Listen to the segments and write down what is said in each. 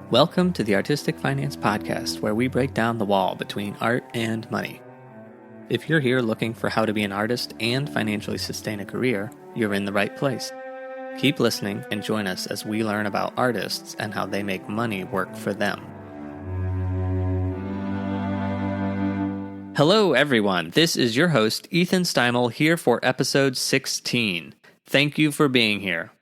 Welcome to the Artistic Finance Podcast, where we break down the wall between art and money. If you're here looking for how to be an artist and financially sustain a career, you're in the right place. Keep listening and join us as we learn about artists and how they make money work for them. Hello, everyone. This is your host, Ethan Steimel, here for episode 16. Thank you for being here.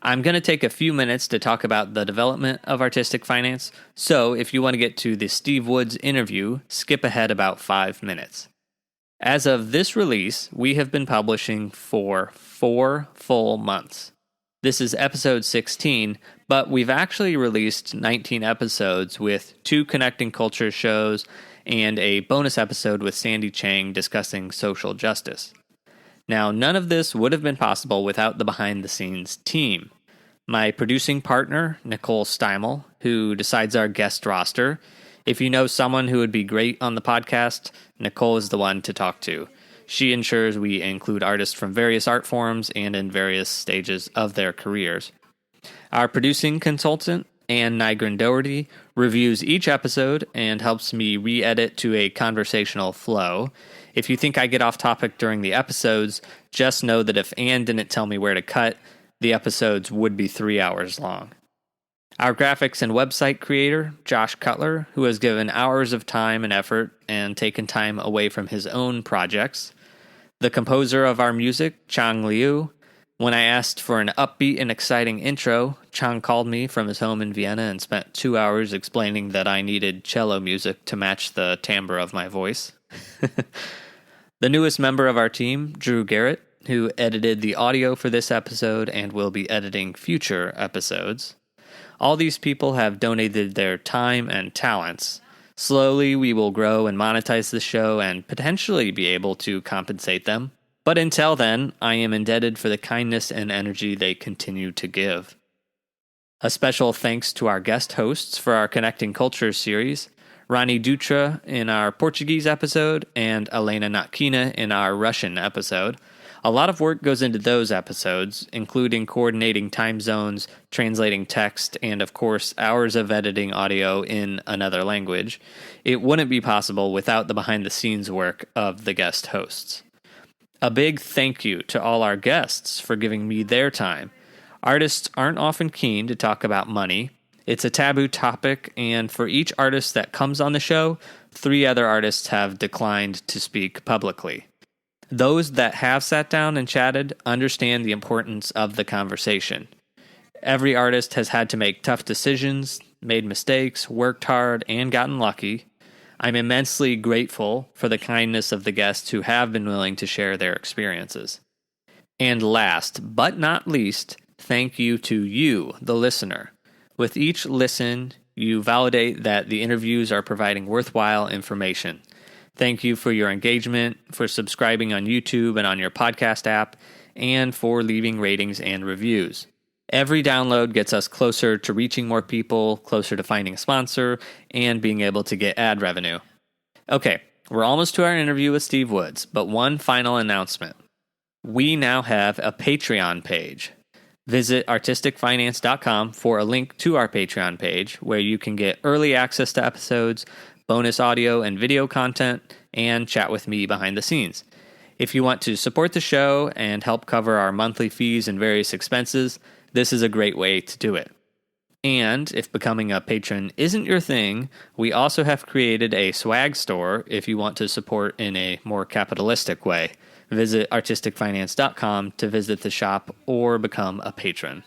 I'm going to take a few minutes to talk about the development of artistic finance, so if you want to get to the Steve Woods interview, skip ahead about 5 minutes. As of this release, we have been publishing for 4 full months. This is episode 16, but we've actually released 19 episodes with 2 Connecting Cultures shows and a bonus episode with Sandy Chang discussing social justice. Now, none of this would have been possible without the behind-the-scenes team. My producing partner, Nicole Steimel, who decides our guest roster. If you know someone who would be great on the podcast, Nicole is the one to talk to. She ensures we include artists from various art forms and in various stages of their careers. Our producing consultant, Ann Nygren Doherty, reviews each episode and helps me re-edit to a conversational flow. If you think I get off topic during the episodes, just know that if Ann didn't tell me where to cut, the episodes would be 3 hours long. Our graphics and website creator, Josh Cutler, who has given hours of time and effort and taken time away from his own projects. The composer of our music, Chang Liu. When I asked for an upbeat and exciting intro, Chang called me from his home in Vienna and spent 2 hours explaining that I needed cello music to match the timbre of my voice. The newest member of our team, Drew Garrett, who edited the audio for this episode and will be editing future episodes. All these people have donated their time and talents. Slowly, we will grow and monetize the show and potentially be able to compensate them. But until then, I am indebted for the kindness and energy they continue to give. A special thanks to our guest hosts for our Connecting Cultures series, Rani Dutra in our Portuguese episode and Elena Natkina in our Russian episode. A lot of work goes into those episodes, including coordinating time zones, translating text, and of course, hours of editing audio in another language. It wouldn't be possible without the behind-the-scenes work of the guest hosts. A big thank you to all our guests for giving me their time. Artists aren't often keen to talk about money. It's a taboo topic, and for each artist that comes on the show, 3 other artists have declined to speak publicly. Those that have sat down and chatted understand the importance of the conversation. Every artist has had to make tough decisions, made mistakes, worked hard, and gotten lucky. I'm immensely grateful for the kindness of the guests who have been willing to share their experiences. And last but not least, thank you to you, the listener. With each listen, you validate that the interviews are providing worthwhile information. Thank you for your engagement, for subscribing on YouTube and on your podcast app, and for leaving ratings and reviews. Every download gets us closer to reaching more people, closer to finding a sponsor, and being able to get ad revenue. Okay, we're almost to our interview with Steve Woods, but one final announcement. We now have a Patreon page. Visit artisticfinance.com for a link to our Patreon page, where you can get early access to episodes, bonus audio and video content, and chat with me behind the scenes. If you want to support the show and help cover our monthly fees and various expenses, this is a great way to do it. And if becoming a patron isn't your thing, we also have created a swag store if you want to support in a more capitalistic way. Visit artisticfinance.com to visit the shop or become a patron.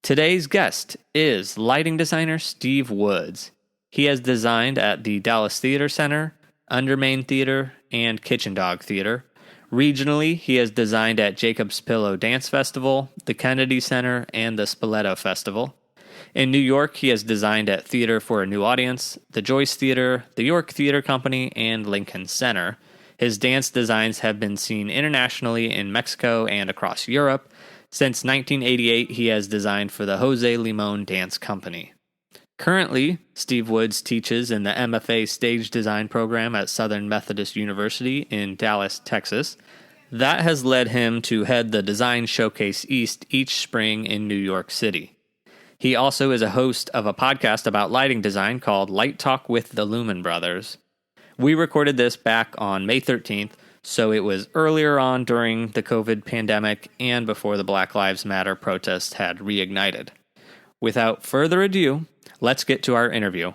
Today's guest is lighting designer Steve Woods. He has designed at the Dallas Theater Center, Undermain Theater, and Kitchen Dog Theater. Regionally, he has designed at Jacob's Pillow Dance Festival, the Kennedy Center, and the Spoleto Festival. In New York, he has designed at Theater for a New Audience, the Joyce Theater, the York Theater Company, and Lincoln Center. His dance designs have been seen internationally in Mexico and across Europe. Since 1988, he has designed for the Jose Limon Dance Company. Currently, Steve Woods teaches in the MFA Stage Design program at Southern Methodist University in Dallas, Texas. That has led him to head the Design Showcase East each spring in New York City. He also is a host of a podcast about lighting design called Light Talk with the Lumen Brothers. We recorded this back on May 13th, so it was earlier on during the COVID pandemic and before the Black Lives Matter protests had reignited. Without further ado, let's get to our interview.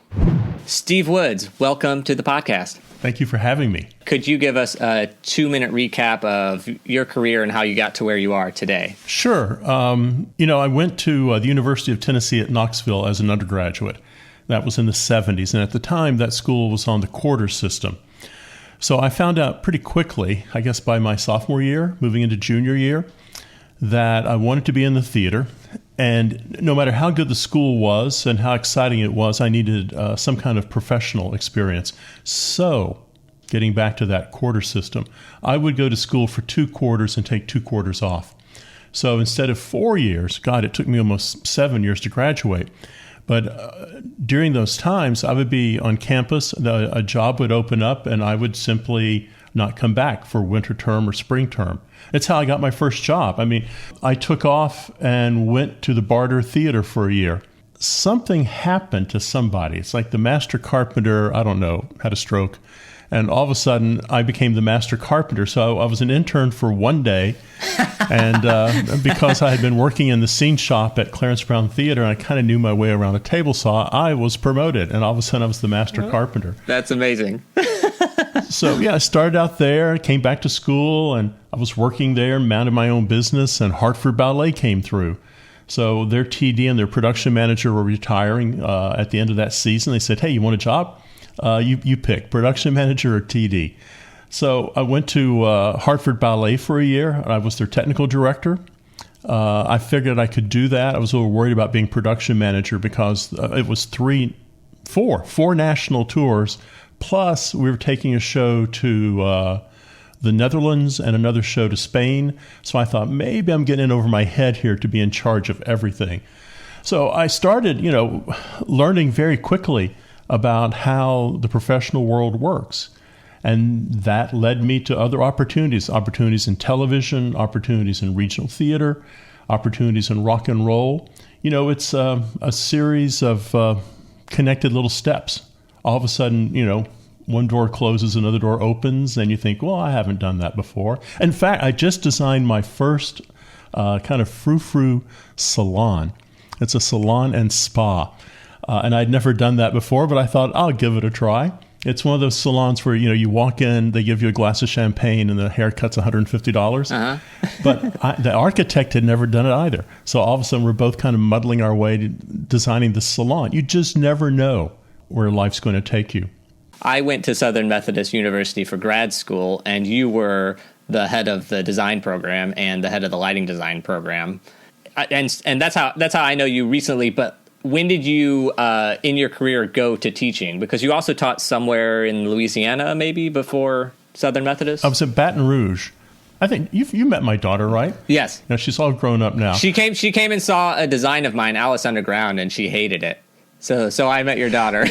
Steve Woods, welcome to the podcast. Thank you for having me. Could you give us a 2-minute recap of your career and how you got to where you are today? Sure. I went to the University of Tennessee at Knoxville as an undergraduate. That was in the 70s. And at the time, that school was on the quarter system. So I found out pretty quickly, I guess by my sophomore year, moving into junior year, that I wanted to be in the theater. And no matter how good the school was and how exciting it was, I needed some kind of professional experience. So, getting back to that quarter system, I would go to school for 2 quarters and take 2 quarters off. So instead of 4 years, God, it took me almost 7 years to graduate. But during those times, I would be on campus, a job would open up, and I would simply not come back for winter term or spring term. It's how I got my first job. I mean, I took off and went to the Barter Theater for a year. Something happened to somebody. It's like the master carpenter, I don't know, had a stroke. And all of a sudden, I became the master carpenter. So I was an intern for one day. And because I had been working in the scene shop at Clarence Brown Theater, and I kind of knew my way around a table saw, I was promoted. And all of a sudden, I was the master carpenter. That's amazing. So, I started out there, came back to school, and I was working there, mounted my own business, and Hartford Ballet came through. So their TD and their production manager were retiring at the end of that season. They said, hey, you want a job? You pick, production manager or TD. So I went to Hartford Ballet for a year. I was their technical director. I figured I could do that. I was a little worried about being production manager because it was four national tours. Plus, we were taking a show to the Netherlands and another show to Spain. So I thought, maybe I'm getting in over my head here to be in charge of everything. So I started, learning very quickly about how the professional world works. And that led me to other opportunities in television, opportunities in regional theater, opportunities in rock and roll. It's a series of connected little steps. All of a sudden, one door closes, another door opens, and you think, well, I haven't done that before. In fact, I just designed my first kind of frou-frou salon. It's a salon and spa. And I'd never done that before, but I thought, I'll give it a try. It's one of those salons where, you walk in, they give you a glass of champagne, and the haircut's $150. Uh-huh. But the architect had never done it either. So all of a sudden, we're both kind of muddling our way to designing the salon. You just never know where life's going to take you. I went to Southern Methodist University for grad school, and you were the head of the design program and the head of the lighting design program. And that's how I know you recently, but when did you, in your career, go to teaching? Because you also taught somewhere in Louisiana, maybe, before Southern Methodist? I was at Baton Rouge. I think you met my daughter, right? Yes. She's all grown up now. She came and saw a design of mine, Alice Underground, and she hated it. So I met your daughter.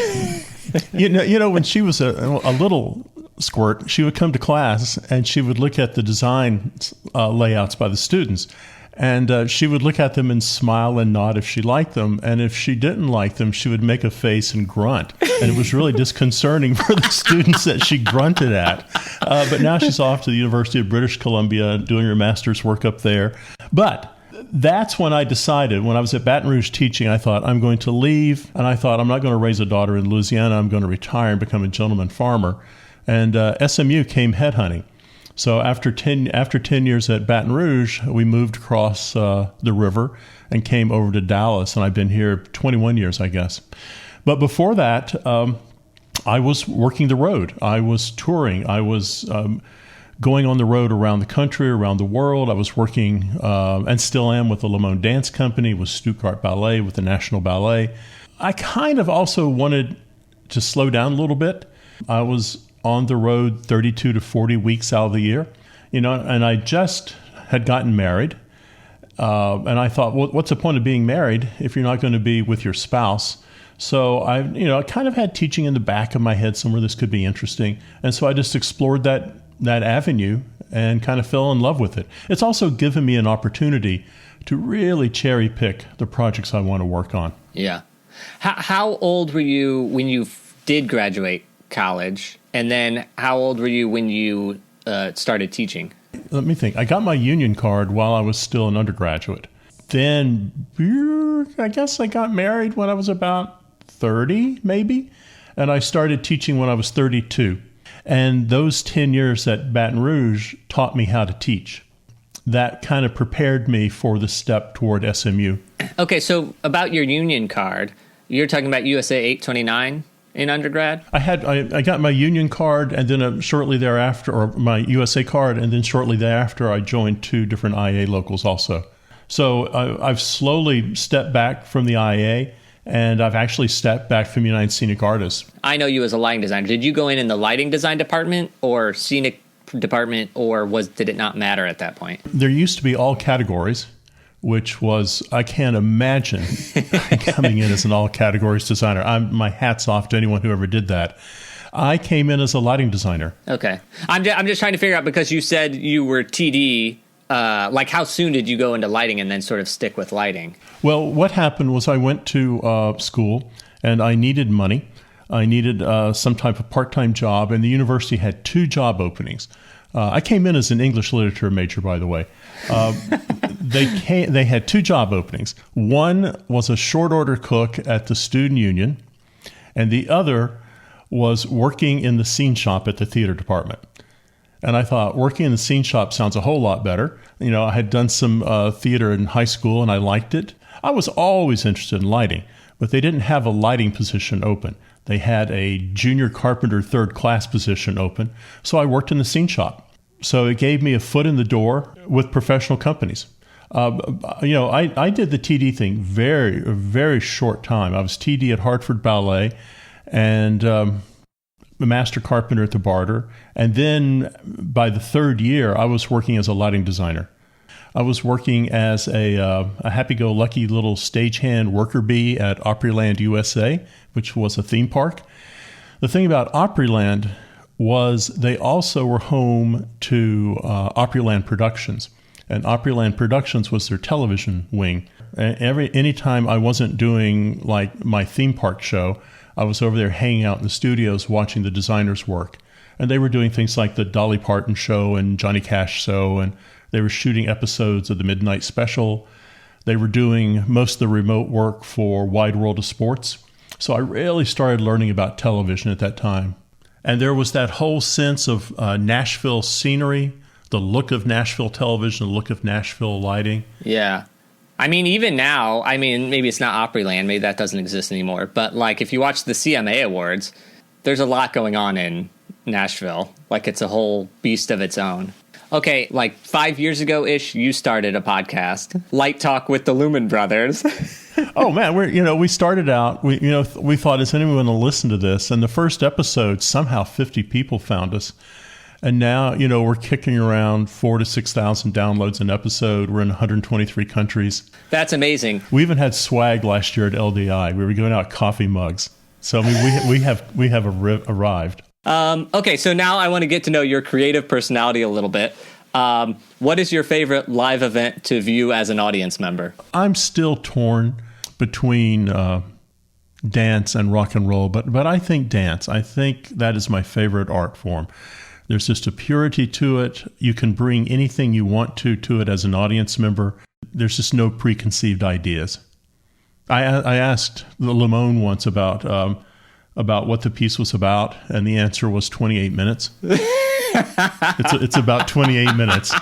When she was a little squirt, she would come to class and she would look at the design layouts by the students. And she would look at them and smile and nod if she liked them. And if she didn't like them, she would make a face and grunt. And it was really disconcerting for the students that she grunted at. But now she's off to the University of British Columbia doing her master's work up there. But that's when I decided, when I was at Baton Rouge teaching, I thought, I'm going to leave. And I thought, I'm not going to raise a daughter in Louisiana. I'm going to retire and become a gentleman farmer. And SMU came headhunting. So after 10 years at Baton Rouge, we moved across the river and came over to Dallas. And I've been here 21 years, I guess. But before that, I was working the road. I was touring. I was going on the road around the country, around the world. I was working, and still am, with the Lamone Dance Company, with Stuttgart Ballet, with the National Ballet. I kind of also wanted to slow down a little bit. I was on the road 32 to 40 weeks out of the year, and I just had gotten married. And I thought, well, what's the point of being married if you're not going to be with your spouse? So I kind of had teaching in the back of my head somewhere this could be interesting. And so I just explored that that avenue and kind of fell in love with it. It's also given me an opportunity to really cherry pick the projects I want to work on. Yeah. How old were you when you did graduate college? And then how old were you when you started teaching? Let me think. I got my union card while I was still an undergraduate. Then I guess I got married when I was about 30, maybe. And I started teaching when I was 32. And those 10 years at Baton Rouge taught me how to teach. That kind of prepared me for the step toward SMU. Okay, so about your union card, you're talking about USA 829 in undergrad? I got my union card, and then shortly thereafter, or my USA card, and then shortly thereafter, I joined 2 different IA locals also. So I've slowly stepped back from the IA, and I've actually stepped back from United Scenic Artists. I know you as a lighting designer. Did you go in the lighting design department or scenic department, or did it not matter at that point? There used to be all categories, which was, I can't imagine coming in as an all categories designer. My hat's off to anyone who ever did that. I came in as a lighting designer. Okay. I'm just trying to figure out, because you said you were TD, how soon did you go into lighting and then sort of stick with lighting? Well, what happened was I went to school and I needed money. I needed some type of part-time job, and the university had 2 job openings. I came in as an English literature major, by the way. They had 2 job openings. One was a short order cook at the student union, and the other was working in the scene shop at the theater department. And I thought, working in the scene shop sounds a whole lot better. I had done some theater in high school, and I liked it. I was always interested in lighting, but they didn't have a lighting position open. They had a junior carpenter 3rd class position open, so I worked in the scene shop. So it gave me a foot in the door with professional companies. I did the TD thing very, very short time. I was TD at Hartford Ballet and a master carpenter at the Barter. And then by the 3rd year, I was working as a lighting designer. I was working as a happy-go-lucky little stagehand worker bee at Opryland USA, which was a theme park. The thing about Opryland was they also were home to Opryland Productions. And Opryland Productions was their television wing. Anytime I wasn't doing like my theme park show, I was over there hanging out in the studios watching the designers work. And they were doing things like the Dolly Parton show and Johnny Cash show, and they were shooting episodes of the Midnight Special. They were doing most of the remote work for Wide World of Sports. So I really started learning about television at that time. And there was that whole sense of Nashville scenery, the look of Nashville television, the look of Nashville lighting. Yeah. I mean, even now, maybe it's not Opryland, maybe that doesn't exist anymore. But if you watch the CMA Awards, there's a lot going on in Nashville. It's a whole beast of its own. Okay, 5 years ago-ish, you started a podcast, Light Talk with the Lumen Brothers. Oh man, we started out. We thought, is anyone going to listen to this? And the first episode, somehow 50 people found us, and now we're kicking around 4,000 to 6,000 downloads an episode. We're in 123 countries. That's amazing. We even had swag last year at LDI. We were giving out coffee mugs. So we have arrived. Okay, so now I want to get to know your creative personality a little bit. What is your favorite live event to view as an audience member? I'm still torn between dance and rock and roll, but I think dance. I think that is my favorite art form. There's just a purity to it. You can bring anything you want to it as an audience member. There's just no preconceived ideas. I asked the Limon once about what the piece was about, and the answer was 28 minutes. It's about 28 minutes.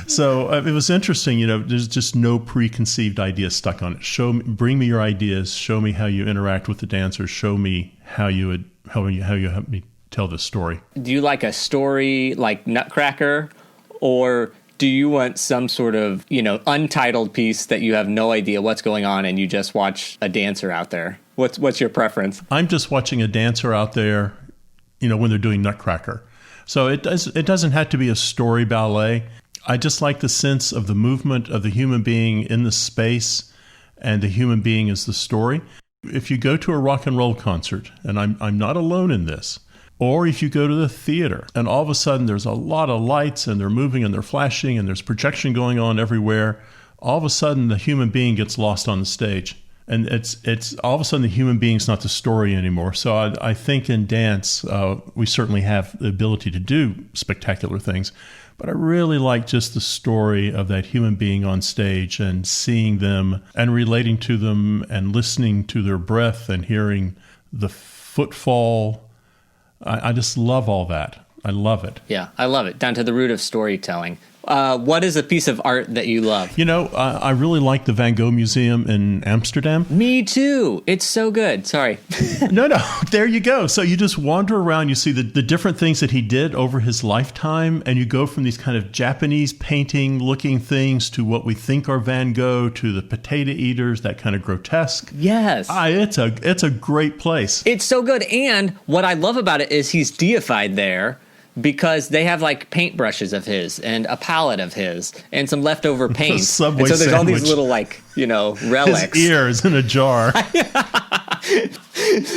So it was interesting. There's just no preconceived ideas stuck on it. Bring me your ideas. Show me how you interact with the dancers. Show me how you help me tell this story. Do you like a story like Nutcracker, or do you want some sort of untitled piece that you have no idea what's going on and you just watch a dancer out there? What's your preference? I'm just watching a dancer out there, when they're doing Nutcracker. So it doesn't have to be a story ballet. I just like the sense of the movement of the human being in the space, and the human being is the story. If you go to a rock and roll concert, and I'm not alone in this, Or if you go to the theater and all of a sudden there's a lot of lights and they're moving and they're flashing and there's projection going on everywhere, all of a sudden the human being gets lost on the stage. And it's all of a sudden the human being's not the story anymore. So I think in dance, we certainly have the ability to do spectacular things. But I really like just the story of that human being on stage and seeing them and relating to them and listening to their breath and hearing the footfall. I just love all that. I love it. Yeah, I love it. Down to the root of storytelling. What is a piece of art that you love? I really like the Van Gogh Museum in Amsterdam. Me too. It's so good. Sorry. No, there you go. So you just wander around, you see the different things that he did over his lifetime, and you go from these kind of Japanese painting looking things to what we think are Van Gogh, to the potato eaters, that kind of grotesque. Yes. It's a great place. It's so good. And what I love about it is he's deified there, because they have like paintbrushes of his and a palette of his and some leftover paint. Subway and so there's sandwich. All these little relics. His ears in a jar.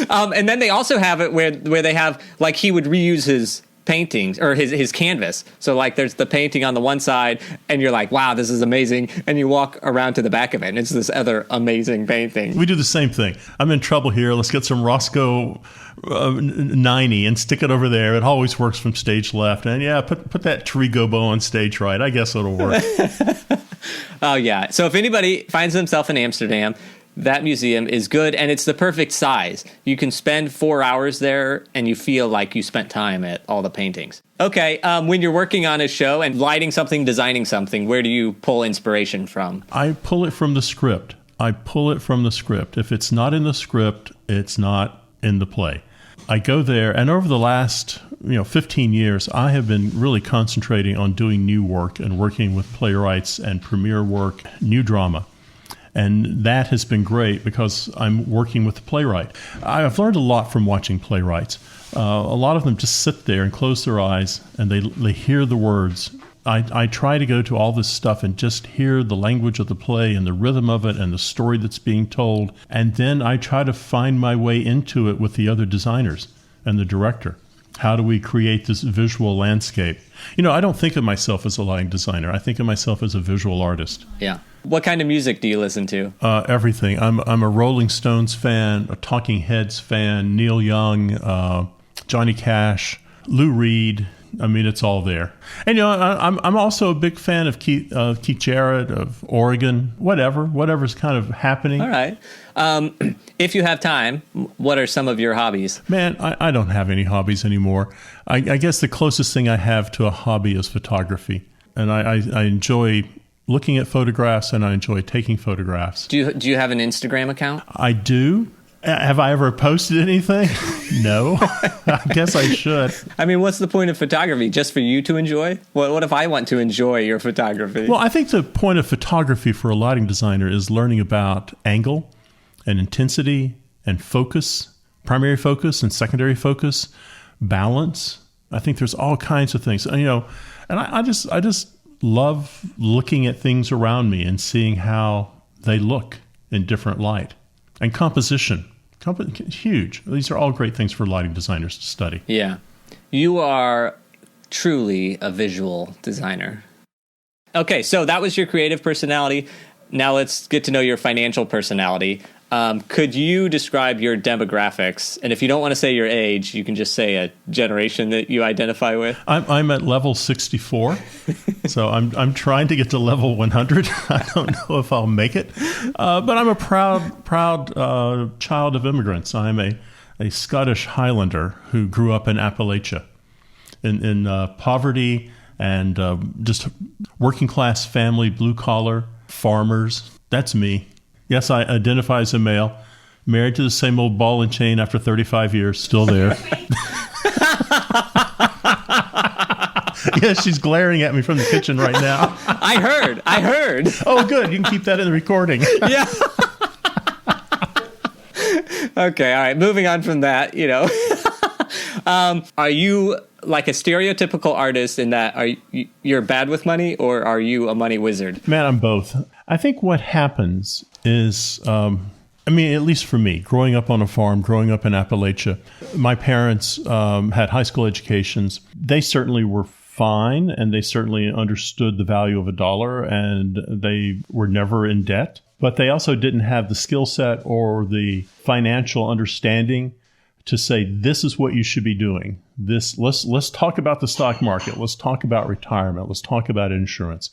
And then they also have it where they have like he would reuse his paintings or his canvas. So like there's the painting on the one side and you're like, wow, this is amazing. And you walk around to the back of it and it's this other amazing painting. We do the same thing. I'm in trouble here. Let's get some Roscoe 90 and stick it over there. It always works from stage left. And yeah, put that tree gobo on stage right. I guess it'll work. Oh yeah. So if anybody finds themselves in Amsterdam, that museum is good, and it's the perfect size. You can spend 4 hours there, and you feel like you spent time at all the paintings. Okay, when you're working on a show and lighting something, designing something, where do you pull inspiration from? I pull it from the script. If it's not in the script, it's not in the play. I go there, and over the last 15 years, I have been really concentrating on doing new work and working with playwrights and premiere work, new drama. And that has been great because I'm working with the playwright. I've learned a lot from watching playwrights. A lot of them just sit there and close their eyes and they hear the words. I try to go to all this stuff and just hear the language of the play and the rhythm of it and the story that's being told. And then I try to find my way into it with the other designers and the director. How do we create this visual landscape? I don't think of myself as a lighting designer. I think of myself as a visual artist. Yeah. What kind of music do you listen to? Everything. I'm a Rolling Stones fan, a Talking Heads fan, Neil Young, Johnny Cash, Lou Reed. I mean, it's all there. And I'm also a big fan of Keith Jarrett, of Oregon, whatever's kind of happening. All right. If you have time, what are some of your hobbies? Man, I don't have any hobbies anymore. I guess the closest thing I have to a hobby is photography, and I enjoy looking at photographs and I enjoy taking photographs. Do you have an Instagram account? I do. Have I ever posted anything? No. I guess I should. I mean, what's the point of photography? Just for you to enjoy? What if I want to enjoy your photography? Well, I think the point of photography for a lighting designer is learning about angle and intensity and focus, primary focus and secondary focus, balance. I think there's all kinds of things. And I just love looking at things around me and seeing how they look in different light. And composition, huge. These are all great things for lighting designers to study. Yeah. You are truly a visual designer. Okay, so that was your creative personality. Now let's get to know your financial personality. Could you describe your demographics? And if you don't want to say your age, you can just say a generation that you identify with. I'm at level 64, so I'm trying to get to level 100. I don't know if I'll make it, but I'm a proud child of immigrants. I'm a Scottish Highlander who grew up in Appalachia, in poverty and just working class family, blue collar farmers. That's me. Yes, I identify as a male, married to the same old ball and chain after 35 years, still there. Yes, she's glaring at me from the kitchen right now. I heard. Oh, good. You can keep that in the recording. Yeah. Okay, all right. Moving on from that, are you like a stereotypical artist in that you're bad with money, or are you a money wizard? Man, I'm both. I think what happens is I mean, at least for me, growing up on a farm, growing up in Appalachia, my parents had high school educations. They certainly were fine, and they certainly understood the value of a dollar, and they were never in debt. But they also didn't have the skill set or the financial understanding to say, this is what you should be doing. Let's talk about the stock market. Let's talk about retirement. Let's talk about insurance.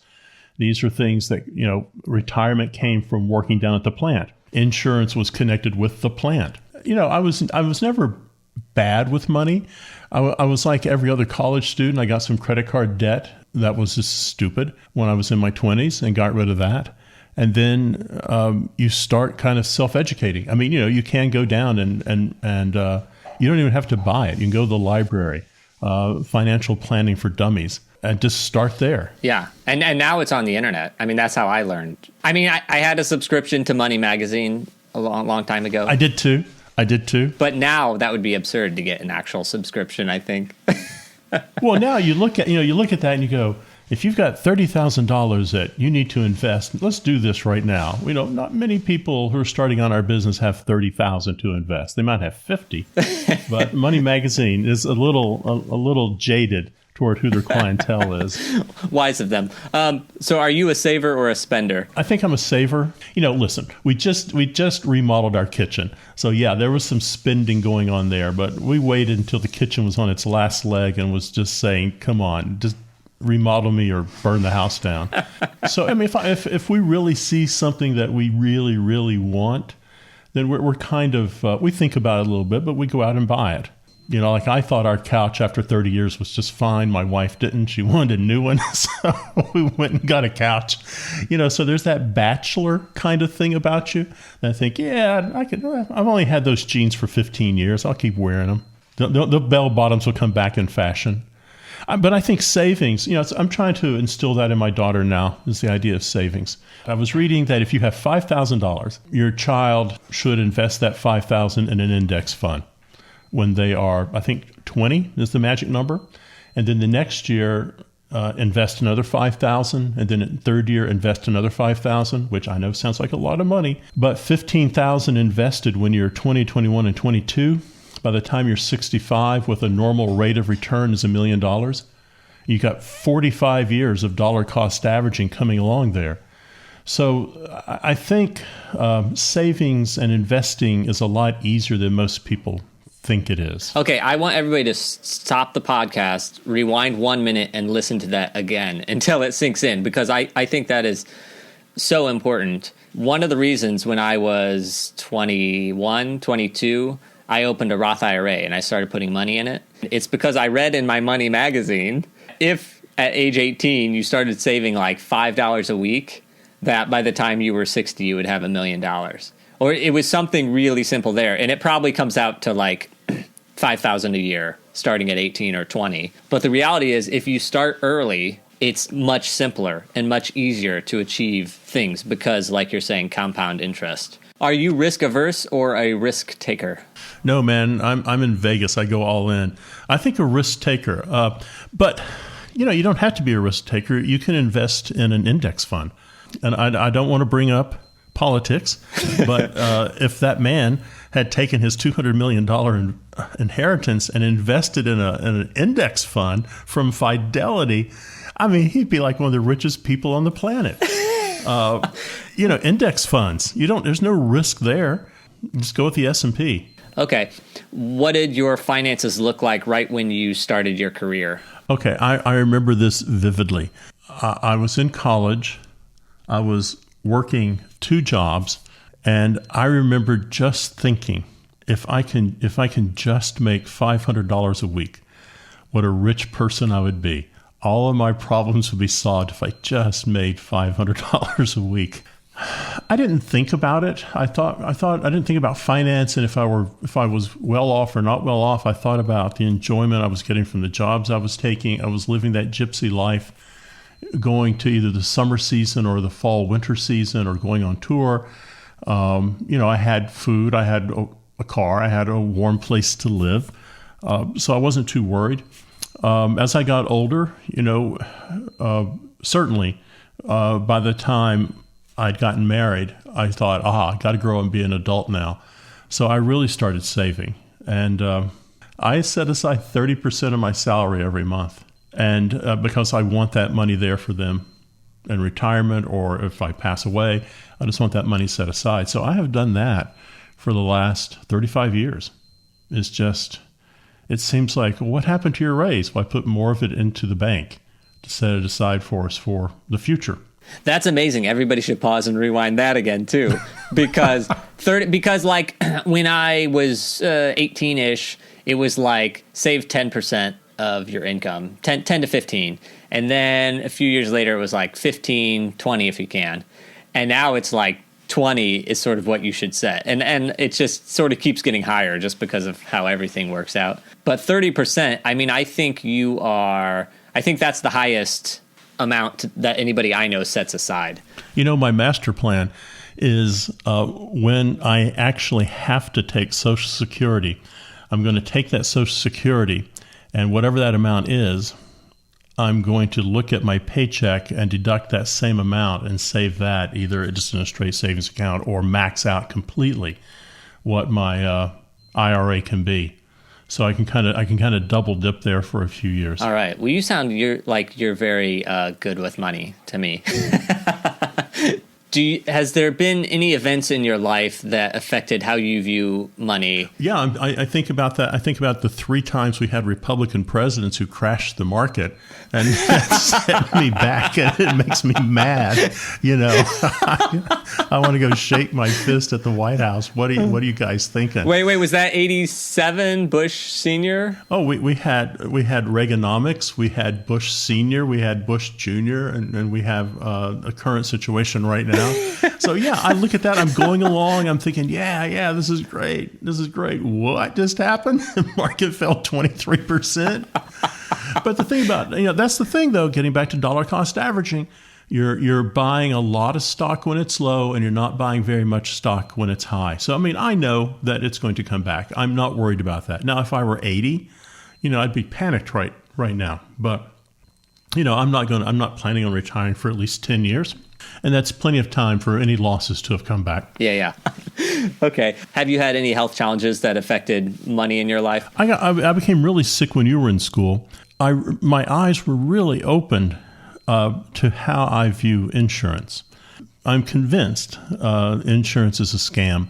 These are things that, retirement came from working down at the plant. Insurance was connected with the plant. I was never bad with money. I was like every other college student. I got some credit card debt that was just stupid when I was in my 20s and got rid of that. And then you start kind of self-educating. I mean, you can go down and you don't even have to buy it. You can go to the library, Financial Planning for Dummies, and just start there. Yeah. And now it's on the internet. I mean, that's how I learned. I mean, I had a subscription to Money Magazine a long time ago. I did too. But now that would be absurd to get an actual subscription, I think. Well, now you look at that and you go, if you've got $30,000 that you need to invest, let's do this right now. Not many people who are starting on our business have $30,000 to invest. They might have 50, but Money Magazine is a little jaded toward who their clientele is. Wise of them. So are you a saver or a spender? I think I'm a saver. Listen, we just remodeled our kitchen. So yeah, there was some spending going on there, but we waited until the kitchen was on its last leg and was just saying, come on, just remodel me or burn the house down. So, I mean, if we really see something that we really, really want, then we're kind of, we think about it a little bit, but we go out and buy it. Like I thought our couch after 30 years was just fine. My wife didn't. She wanted a new one. So we went and got a couch. So there's that bachelor kind of thing about you. And I think, yeah, I've only had those jeans for 15 years. I'll keep wearing them. The bell bottoms will come back in fashion. But I think savings, I'm trying to instill that in my daughter now, is the idea of savings. I was reading that if you have $5,000, your child should invest that $5,000 in an index fund. When they are, I think 20 is the magic number. And then the next year, invest another $5,000. And then in the third year, invest another $5,000, which I know sounds like a lot of money. But $15,000 invested when you're 20, 21, and 22, by the time you're 65 with a normal rate of return is $1 million. You got 45 years of dollar cost averaging coming along there. So I think savings and investing is a lot easier than most people think it is. Okay, I want everybody to stop the podcast, rewind 1 minute, and listen to that again until it sinks in, because I think that is so important. One of the reasons when I was 21, 22, I opened a Roth IRA and I started putting money in it. It's because I read in my Money Magazine, if at age 18 you started saving like $5 a week, that by the time you were 60, you would have $1 million. Or it was something really simple there. And it probably comes out to like $5,000 a year starting at 18 or 20. But the reality is, if you start early, it's much simpler and much easier to achieve things because, like you're saying, compound interest. Are you risk averse or a risk taker? No, man, I'm in Vegas. I go all in. I think a risk taker. But, you don't have to be a risk taker. You can invest in an index fund. And I don't want to bring up politics, but if that man had taken his $200 million inheritance and invested in an index fund from Fidelity, I mean, he'd be like one of the richest people on the planet. Index funds, there's no risk there. Just go with the S&P. Okay. What did your finances look like right when you started your career? Okay. I remember this vividly. I was in college. I was working 2 jobs, and I remember just thinking, if I can just make $500 a week, what a rich person I would be. All of my problems would be solved if I just made $500 a week. I didn't think about it. I didn't think about finance, and if I was well off or not well off. I thought about the enjoyment I was getting from the jobs I was taking. I was living that gypsy life, going to either the summer season or the fall winter season, or going on tour. I had food, I had a car, I had a warm place to live, so I wasn't too worried. As I got older, certainly by the time I'd gotten married, I thought, I got to grow and be an adult now. So I really started saving. And I set aside 30% of my salary every month. And because I want that money there for them in retirement, or if I pass away, I just want that money set aside. So I have done that for the last 35 years. It's just, it seems like, what happened to your raise? Well, I put more of it into the bank to set it aside for us for the future. That's amazing. Everybody should pause and rewind that again too, because like when I was 18-ish, it was like save 10% of your income, 10 to 15. And then a few years later, it was like 15, 20 if you can. And now it's like 20 is sort of what you should set. And it just sort of keeps getting higher just because of how everything works out. But 30%, I mean, I think that's the highest amount that anybody I know sets aside. You know, my master plan is when I actually have to take Social Security, I'm going to take that Social Security, and whatever that amount is, I'm going to look at my paycheck and deduct that same amount and save that either just in a straight savings account or max out completely what my IRA can be. So I can kind of double dip there for a few years. All right. Well, you're very good with money to me. Has there been any events in your life that affected how you view money? Yeah, I think about that. I think about the 3 times we had Republican presidents who crashed the market, and that set me back, and it makes me mad. You know, I want to go shake my fist at the White House. What are you guys thinking? Wait, was that 87 Bush Senior? Oh, we had Reaganomics, we had Bush Senior, we had Bush Junior, and we have a current situation right now. So yeah, I look at that. I'm going along. I'm thinking, yeah, this is great. This is great. What just happened? The market fell 23%. But the thing about, that's the thing though. Getting back to dollar cost averaging, you're buying a lot of stock when it's low, and you're not buying very much stock when it's high. So I mean, I know that it's going to come back. I'm not worried about that. Now, if I were 80, I'd be panicked right now. But I'm not planning on retiring for at least 10 years. And that's plenty of time for any losses to have come back. Yeah. Okay. Have you had any health challenges that affected money in your life? I became really sick when you were in school. My eyes were really opened to how I view insurance. I'm convinced insurance is a scam,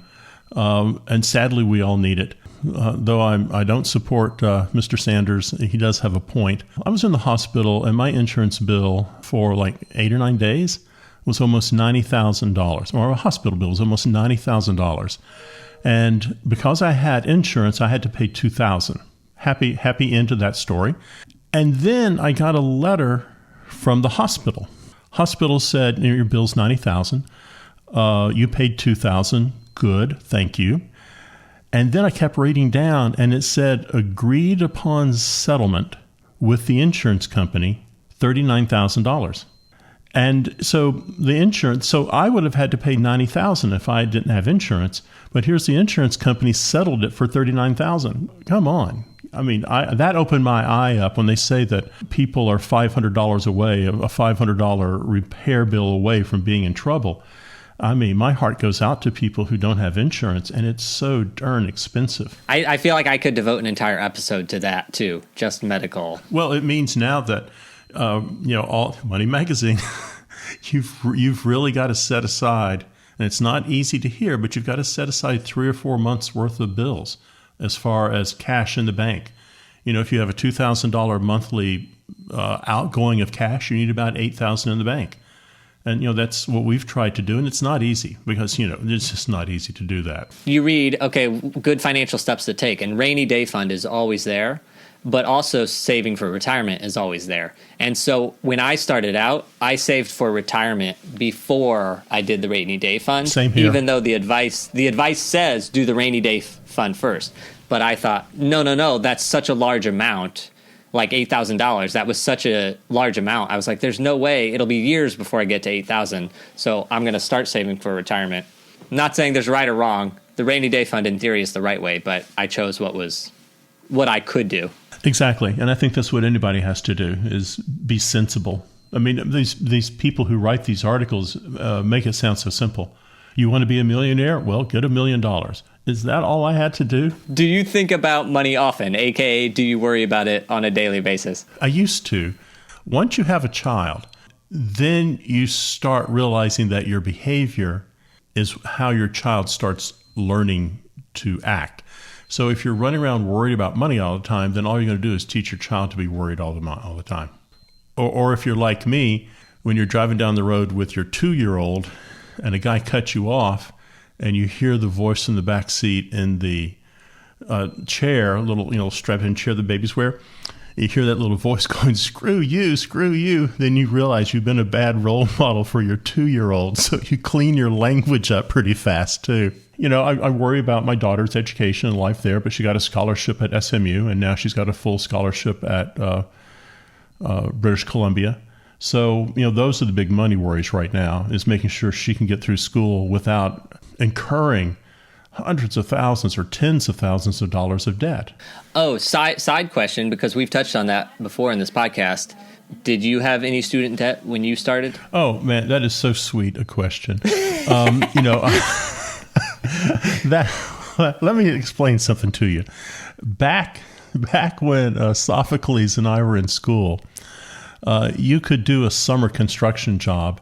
and sadly we all need it. Though I don't support Mr. Sanders, he does have a point. I was in the hospital, and my insurance bill for like 8 or 9 days was almost $90,000, or a hospital bill was almost $90,000. And because I had insurance, I had to pay $2,000. Happy end to that story. And then I got a letter from the hospital. Hospital said, your bill's $90,000. You paid $2,000. Good, thank you. And then I kept reading down, and it said, agreed upon settlement with the insurance company, $39,000. And so the insurance, so I would have had to pay $90,000 if I didn't have insurance. But here's the insurance company settled it for $39,000. Come on. I mean, that opened my eye up when they say that people are $500 away, a $500 repair bill away from being in trouble. I mean, my heart goes out to people who don't have insurance, and it's so darn expensive. I feel like I could devote an entire episode to that too, just medical. Well, it means now that all Money Magazine, you've really got to set aside, and it's not easy to hear, but you've got to set aside 3 or 4 months worth of bills as far as cash in the bank. If you have a $2,000 monthly outgoing of cash, you need about $8,000 in the bank. And, that's what we've tried to do. And it's not easy because, it's just not easy to do that. You read, okay, good financial steps to take. And rainy day fund is always there, but also saving for retirement is always there. And so when I started out, I saved for retirement before I did the rainy day fund. Same here. Even though the advice says do the rainy day fund first. But I thought, no, that's such a large amount. Like $8,000. That was such a large amount. I was like, there's no way. It'll be years before I get to $8,000. So I'm going to start saving for retirement. I'm not saying there's right or wrong. The rainy day fund in theory is the right way, but I chose what I could do. Exactly. And I think that's what anybody has to do is be sensible I mean, these people who write these articles make it sound so simple. You want to be a millionaire? Well, get $1 million. Is that all I had to do? Do you think about money often, aka do you worry about it on a daily basis? I used to. Once you have a child, then you start realizing that your behavior is how your child starts learning to act. So if you're running around worried about money all the time, then all you're going to do is teach your child to be worried all the time. Or if you're like me, when you're driving down the road with your 2-year-old and a guy cuts you off and you hear the voice in the back seat in the chair, little strap-in chair the babies wear, you hear that little voice going, screw you, then you realize you've been a bad role model for your 2-year-old. So you clean your language up pretty fast too. I worry about my daughter's education and life there, but she got a scholarship at SMU and now she's got a full scholarship at British Columbia. So, those are the big money worries right now, is making sure she can get through school without incurring hundreds of thousands or tens of thousands of dollars of debt. Oh, side question, because we've touched on that before in this podcast. Did you have any student debt when you started? Oh, man, that is so sweet a question. Let me explain something to you. Back when Sophocles and I were in school, you could do a summer construction job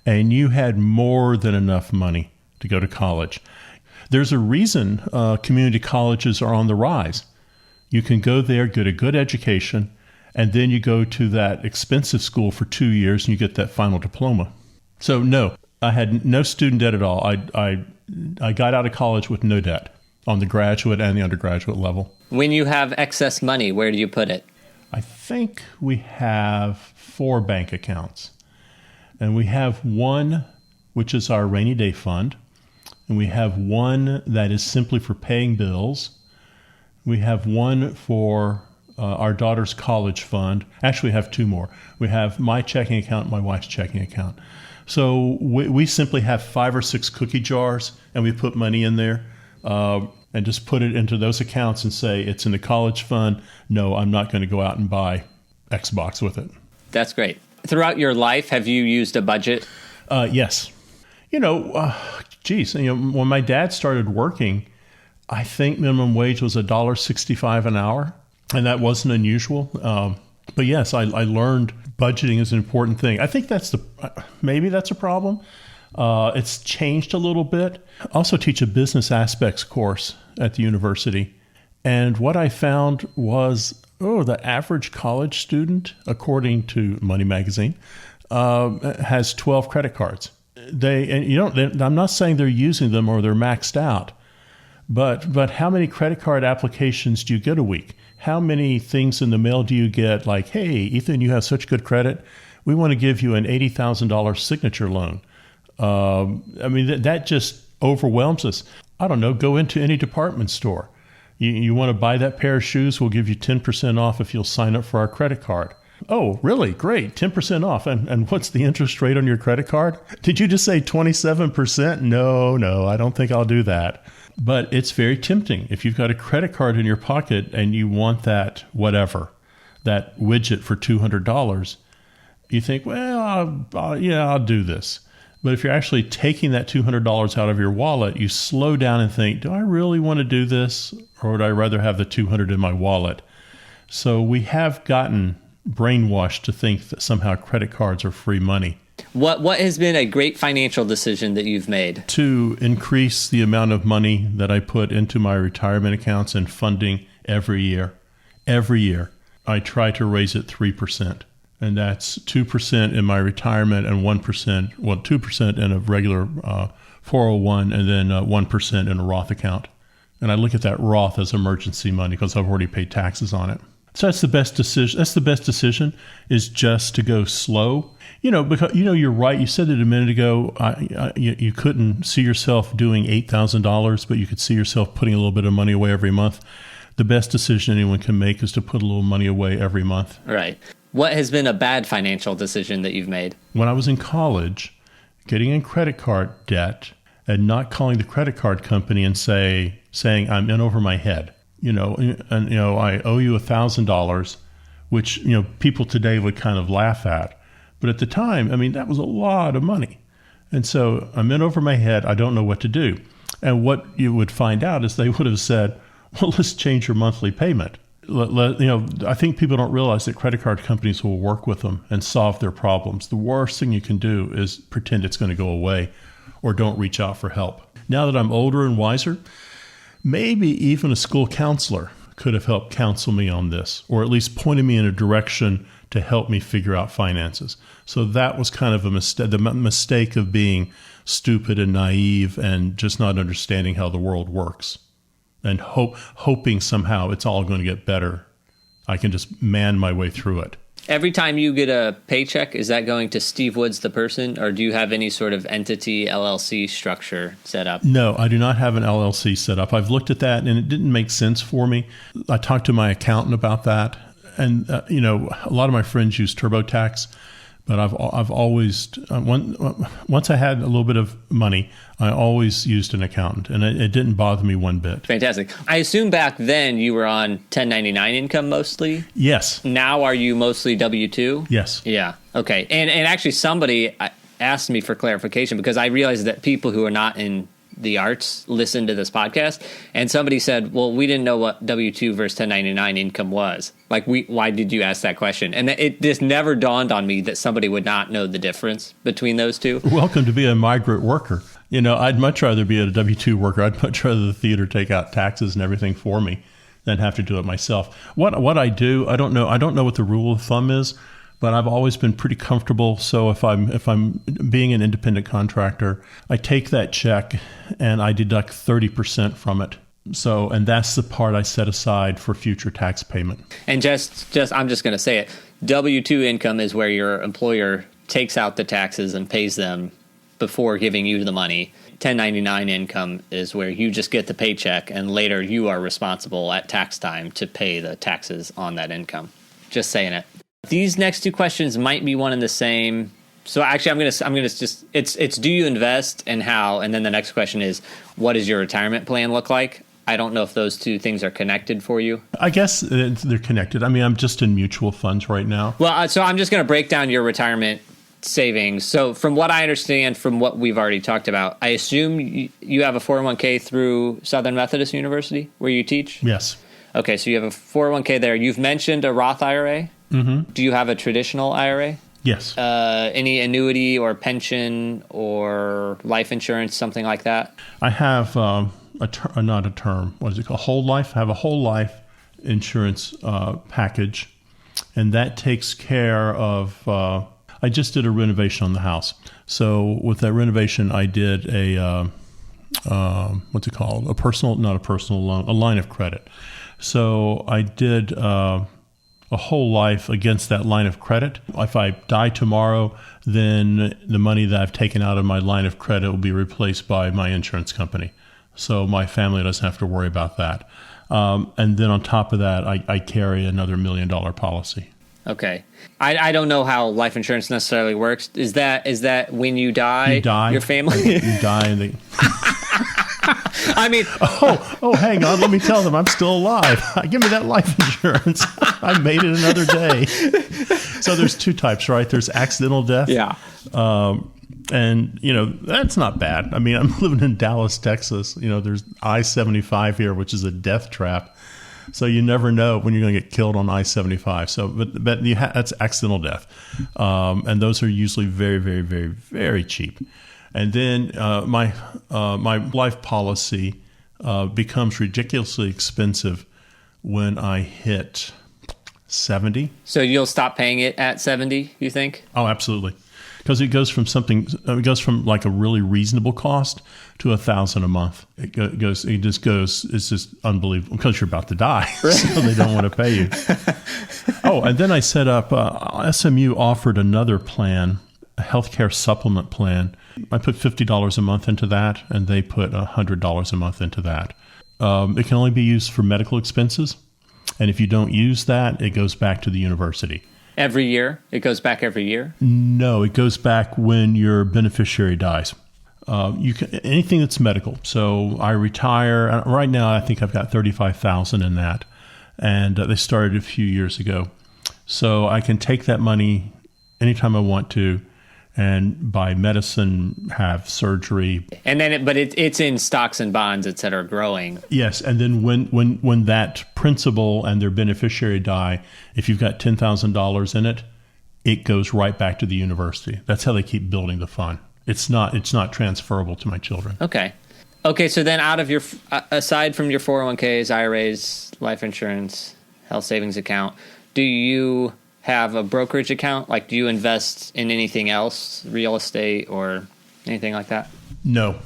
and you had more than enough money to go to college. There's a reason community colleges are on the rise. You can go there, get a good education, and then you go to that expensive school for 2 years and you get that final diploma. So no, I had no student debt at all. I got out of college with no debt on the graduate and the undergraduate level. When you have excess money, where do you put it? I think we have 4 bank accounts. And we have one, which is our rainy day fund. And we have one that is simply for paying bills. We have one for our daughter's college fund. Actually, we have 2 more. We have my checking account and my wife's checking account. So we simply have 5 or 6 cookie jars, and we put money in there and just put it into those accounts and say, it's in the college fund. No, I'm not going to go out and buy Xbox with it. That's great. Throughout your life, have you used a budget? Yes. When my dad started working, I think minimum wage was $1.65 an hour, and that wasn't unusual. But yes, I learned budgeting is an important thing. I think maybe that's a problem. It's changed a little bit. I also teach a business aspects course at the university. And what I found was, the average college student, according to Money Magazine, has 12 credit cards. I'm not saying they're using them or they're maxed out, but how many credit card applications do you get a week? How many things in the mail do you get like, hey, Ethan, you have such good credit. We want to give you an $80,000 signature loan. That just overwhelms us. I don't know, go into any department store. You want to buy that pair of shoes, we'll give you 10% off if you'll sign up for our credit card. Oh, really? Great. 10% off. And what's the interest rate on your credit card? Did you just say 27%? No, I don't think I'll do that. But it's very tempting. If you've got a credit card in your pocket and you want that that widget for $200, you think, well, I'll do this. But if you're actually taking that $200 out of your wallet, you slow down and think, do I really want to do this? Or would I rather have the $200 in my wallet? So we have gotten brainwashed to think that somehow credit cards are free money. What has been a great financial decision that you've made? To increase the amount of money that I put into my retirement accounts and funding every year. Every year, I try to raise it 3%. And that's 2% in my retirement and 2% in a regular 401 and then 1% in a Roth account. And I look at that Roth as emergency money because I've already paid taxes on it. So that's the best decision. That's the best decision, is just to go slow. Because you're right. You said it a minute ago. You couldn't see yourself doing $8,000, but you could see yourself putting a little bit of money away every month. The best decision anyone can make is to put a little money away every month. Right. What has been a bad financial decision that you've made? When I was in college, getting in credit card debt and not calling the credit card company and saying I'm in over my head. I owe you $1,000, which people today would kind of laugh at. But at the time, I mean, that was a lot of money. And so I'm in over my head. I don't know what to do. And what you would find out is they would have said, well, let's change your monthly payment. I think people don't realize that credit card companies will work with them and solve their problems. The worst thing you can do is pretend it's going to go away or don't reach out for help. Now that I'm older and wiser, maybe even a school counselor could have helped counsel me on this, or at least pointed me in a direction to help me figure out finances. So that was kind of a mistake, the mistake of being stupid and naive and just not understanding how the world works and hoping somehow it's all going to get better. I can just man my way through it. Every time you get a paycheck, is that going to Steve Woods, the person, or do you have any sort of entity LLC structure set up? No, I do not have an LLC set up. I've looked at that and it didn't make sense for me. I talked to my accountant about that. And, a lot of my friends use TurboTax, but I've always, once I had a little bit of money, I always used an accountant, and it didn't bother me one bit. Fantastic. I assume back then you were on 1099 income mostly? Yes. Now are you mostly W-2? Yes. Yeah. Okay. And actually somebody asked me for clarification because I realized that people who are not in the arts listen to this podcast, and somebody said, well, we didn't know what W-2 versus 1099 income was. Like, why did you ask that question? And it just never dawned on me that somebody would not know the difference between those two. Welcome to be a migrant worker. I'd much rather be a W-2 worker. I'd much rather the theater take out taxes and everything for me than have to do it myself. What I do, I don't know what the rule of thumb is, but I've always been pretty comfortable. So if I'm being an independent contractor, I take that check and I deduct 30% from it. So, and that's the part I set aside for future tax payment. And just I'm just going to say it. W-2 income is where your employer takes out the taxes and pays them before giving you the money. 1099 income is where you just get the paycheck and later you are responsible at tax time to pay the taxes on that income. Just saying it. These next two questions might be one and the same. So actually, I'm gonna just it's do you invest and how, and then the next question is what does your retirement plan look like? I don't know if those two things are connected for you. I guess they're connected. I mean, I'm just in mutual funds right now. Well, so I'm just going to break down your retirement savings. So from what I understand, from what we've already talked about, I assume you have a 401k through Southern Methodist University where you teach? Yes. Okay, so you have a 401k there. You've mentioned a Roth IRA. Mm-hmm. Do you have a traditional IRA? Yes. Any annuity or pension or life insurance, something like that? I have not a term. What is it called? Whole life. I have a whole life insurance package, and that takes care of. I just did a renovation on the house, so with that renovation, I did a what's it called? Not a personal loan, a line of credit. So I did a whole life against that line of credit. If I die tomorrow, then the money that I've taken out of my line of credit will be replaced by my insurance company. So my family doesn't have to worry about that. And then on top of that, I carry another $1 million policy. Okay. I don't know how life insurance necessarily works. Is that when you die, your family? You die and they... I mean... Oh, hang on. Let me tell them I'm still alive. Give me that life insurance. I made it another day. So there's two types, right? There's accidental death. Yeah. And, that's not bad. I mean, I'm living in Dallas, Texas. There's I-75 here, which is a death trap. So you never know when you're going to get killed on I-75. So, but that's accidental death. And those are usually very, very, very, very cheap. And then my life policy becomes ridiculously expensive when I hit 70. So you'll stop paying it at 70, you think? Oh, absolutely. Because it goes from like a really reasonable cost to $1,000 a month. It's just unbelievable because you're about to die. So they don't want to pay you. Oh, and then I set up, SMU offered another plan, a healthcare supplement plan. I put $50 a month into that, and they put $100 a month into that. It can only be used for medical expenses. And if you don't use that, it goes back to the university. Every year? It goes back every year? No, it goes back when your beneficiary dies. Anything that's medical. So I retire. Right now, I think I've got $35,000 in that. And they started a few years ago. So I can take that money anytime I want to, and buy medicine, have surgery. And then, but it's in stocks and bonds, et cetera, growing. Yes, and then when that principal and their beneficiary die, if you've got $10,000 in it, it goes right back to the university. That's how they keep building the fund. It's not transferable to my children. Okay. So then, out of your aside from your 401ks, IRAs, life insurance, health savings account, do you have a brokerage account? Like, do you invest in anything else, real estate or anything like that? No.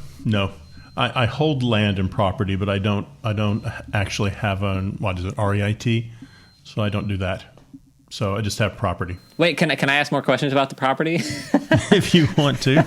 I hold land and property, but I don't actually have REIT, so I don't do that. So I just have property. Wait, can I ask more questions about the property? If you want to.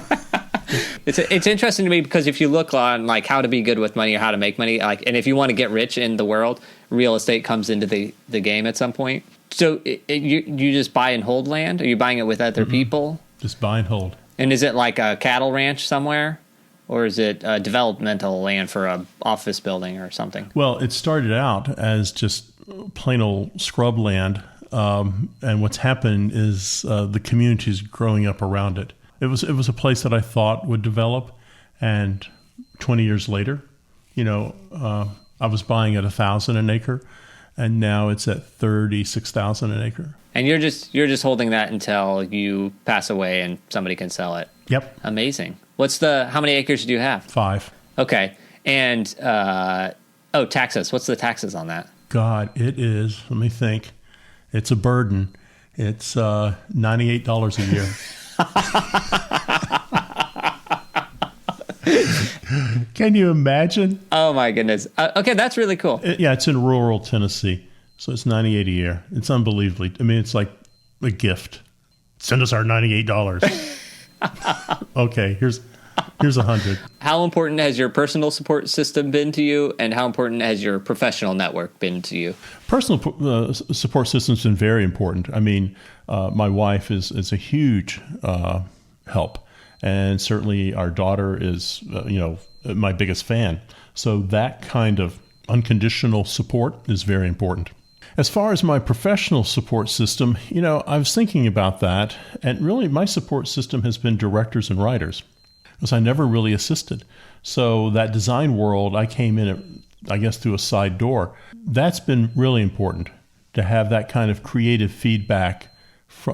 It's interesting to me because if you look on like how to be good with money or how to make money, like, and if you want to get rich in the world, real estate comes into the game at some point. So you just buy and hold land? Are you buying it with other people? Just buy and hold. And is it like a cattle ranch somewhere? Or is it developmental land for a office building or something? Well, it started out as just plain old scrub land. And what's happened is the community is growing up around it. It was a place that I thought would develop. And 20 years later, I was buying at $1,000 an acre. And now it's at $36,000 an acre. And you're just holding that until you pass away and somebody can sell it. Yep. Amazing. How many acres do you have? 5. Okay. And taxes. What's the taxes on that? God, it is. Let me think. It's a burden. It's $98 a year. Can you imagine? Oh my goodness. Okay, that's really cool. It's in rural Tennessee, so it's $98 a year. It's unbelievably. I mean, it's like a gift. Send us our $98. Okay, here's $100. How important has your personal support system been to you, and how important has your professional network been to you? Personal support system's been very important. I mean, my wife is a huge help. And certainly our daughter is, my biggest fan. So that kind of unconditional support is very important. As far as my professional support system, I was thinking about that. And really, my support system has been directors and writers, because I never really assisted. So that design world, I came in, I guess, through a side door. That's been really important, to have that kind of creative feedback,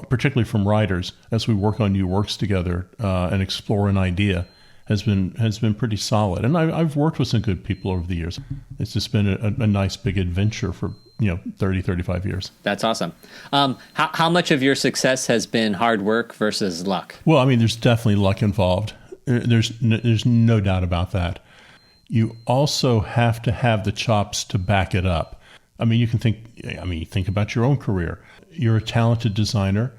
particularly from writers, as we work on new works together and explore an idea, has been pretty solid. And I've worked with some good people over the years. It's just been a nice big adventure for 30, 35 years. That's awesome. How much of your success has been hard work versus luck? Well, I mean, there's definitely luck involved. There's no doubt about that. You also have to have the chops to back it up. I mean, you think about your own career. You're a talented designer,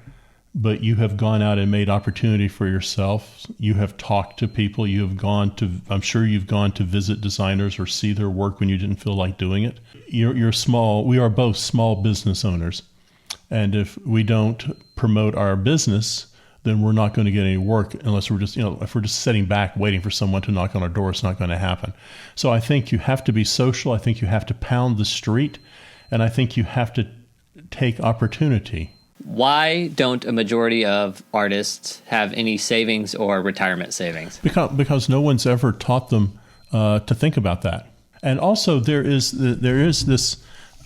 but you have gone out and made opportunity for yourself. You have talked to people. I'm sure you've gone to visit designers or see their work when you didn't feel like doing it. You're small. We are both small business owners. And if we don't promote our business, then we're not going to get any work unless we're just, if we're just sitting back waiting for someone to knock on our door, it's not going to happen. So I think you have to be social. I think you have to pound the street. And I think you have to take opportunity. Why don't a majority of artists have any savings or retirement savings? Because no one's ever taught them to think about that. And also there is this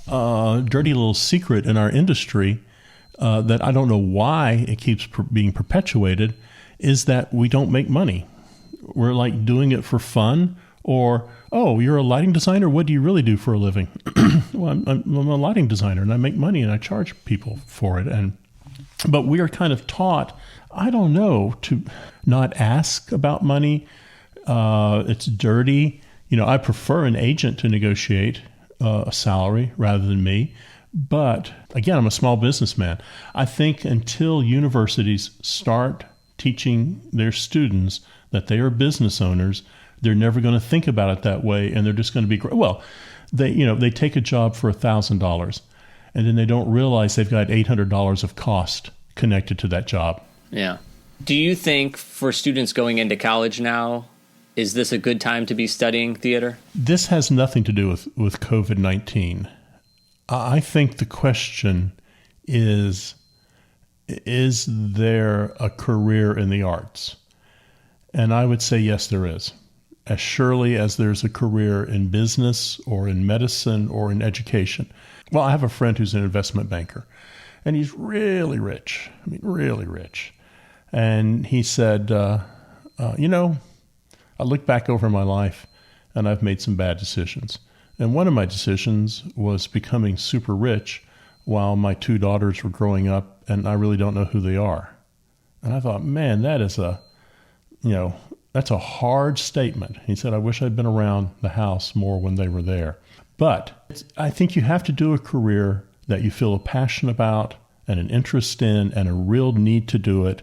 dirty little secret in our industry that I don't know why it keeps being perpetuated, is that we don't make money. We're like doing it for fun, or, oh, you're a lighting designer? What do you really do for a living? Well, I'm a lighting designer, and I make money, and I charge people for it. But we are kind of taught, I don't know, to not ask about money. It's dirty. I prefer an agent to negotiate a salary rather than me. But again, I'm a small businessman. I think until universities start teaching their students that they are business owners, they're never going to think about it that way, and they're just going to be they take a job for $1,000, and then they don't realize they've got $800 of cost connected to that job. Yeah. Do you think for students going into college now, is this a good time to be studying theater? This has nothing to do with COVID-19. I think the question is is there a career in the arts? And I would say, yes, there is. As surely as there's a career in business or in medicine or in education. Well, I have a friend who's an investment banker, and he's really rich. I mean, really rich. And he said, I look back over my life, and I've made some bad decisions. And one of my decisions was becoming super rich while my two daughters were growing up, and I really don't know who they are. And I thought, man, that's a hard statement. He said, I wish I'd been around the house more when they were there. But I think you have to do a career that you feel a passion about and an interest in and a real need to do it,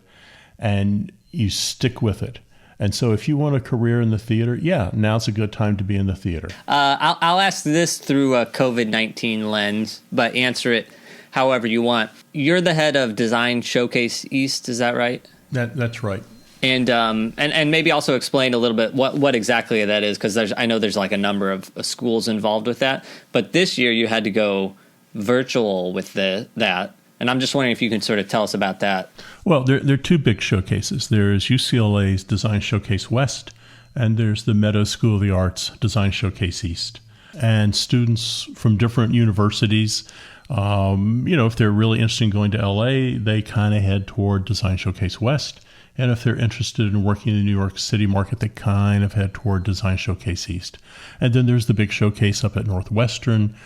and you stick with it. And so if you want a career in the theater, yeah, now's a good time to be in the theater. I'll ask this through a COVID-19 lens, but answer it however you want. You're the head of Design Showcase East, is that right? That's right. And maybe also explain a little bit what exactly that is, because I know there's like a number of schools involved with that. But this year you had to go virtual with that. And I'm just wondering if you can sort of tell us about that. Well, there are two big showcases. There's UCLA's Design Showcase West, and there's the Meadows School of the Arts Design Showcase East. And students from different universities, if they're really interested in going to LA, they kind of head toward Design Showcase West. And if they're interested in working in the New York City market, they kind of head toward Design Showcase East. And then there's the big showcase up at Northwestern.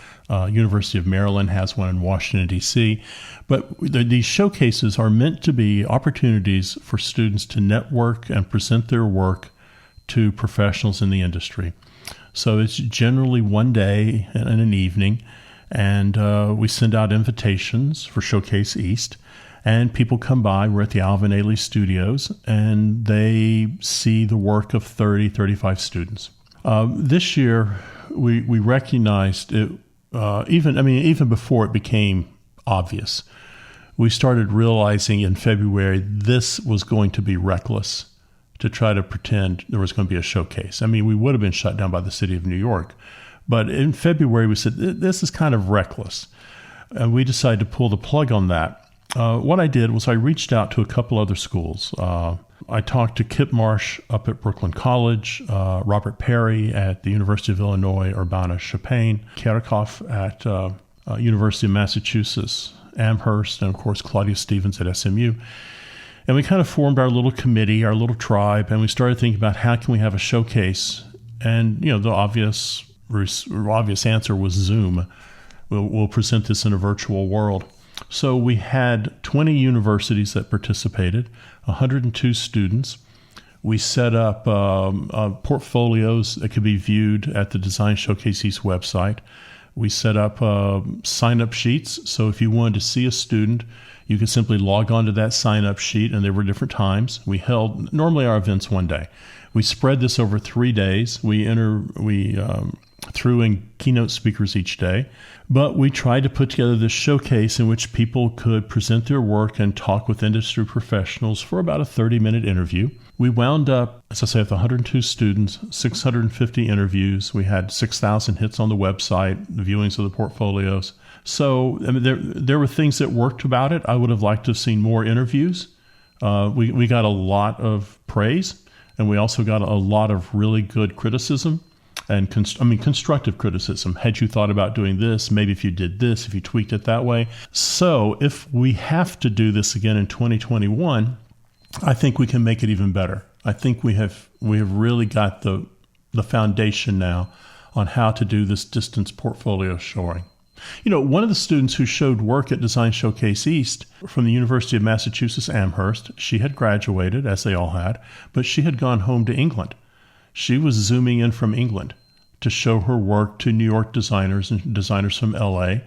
University of Maryland has one in Washington, D.C. But these showcases are meant to be opportunities for students to network and present their work to professionals in the industry. So it's generally one day and an evening, and we send out invitations for Showcase East. And people come by. We're at the Alvin Ailey Studios, and they see the work of 35 students. This year, we recognized it, even before it became obvious. We started realizing in February this was going to be reckless to try to pretend there was going to be a showcase. I mean, we would have been shut down by the city of New York. But in February, we said, this is kind of reckless. And we decided to pull the plug on that. What I did was I reached out to a couple other schools. I talked to Kip Marsh up at Brooklyn College, Robert Perry at the University of Illinois Urbana-Champaign, Kerikhoff at University of Massachusetts, Amherst, and of course Claudia Stevens at SMU. And we kind of formed our little committee, our little tribe, and we started thinking about how can we have a showcase. And the obvious answer was Zoom. We'll present this in a virtual world. So we had 20 universities that participated, 102 students. We set up portfolios that could be viewed at the Design Showcase East website. We set up sign-up sheets. So if you wanted to see a student, you could simply log on to that sign-up sheet, and there were different times. We held normally our events one day. We spread this over 3 days. We threw in keynote speakers each day, but we tried to put together this showcase in which people could present their work and talk with industry professionals for about a 30-minute interview. We wound up, as I say, with 102 students, 650 interviews. We had 6,000 hits on the website, the viewings of the portfolios. So there were things that worked about it. I would have liked to have seen more interviews. We got a lot of praise, and we also got a lot of really good criticism. And constructive criticism. Had you thought about doing this? Maybe if you did this, if you tweaked it that way. So if we have to do this again in 2021, I think we can make it even better. I think we have really got the foundation now on how to do this distance portfolio showing. One of the students who showed work at Design Showcase East from the University of Massachusetts Amherst, she had graduated, as they all had, but she had gone home to England. She was zooming in from England to show her work to New York designers and designers from LA.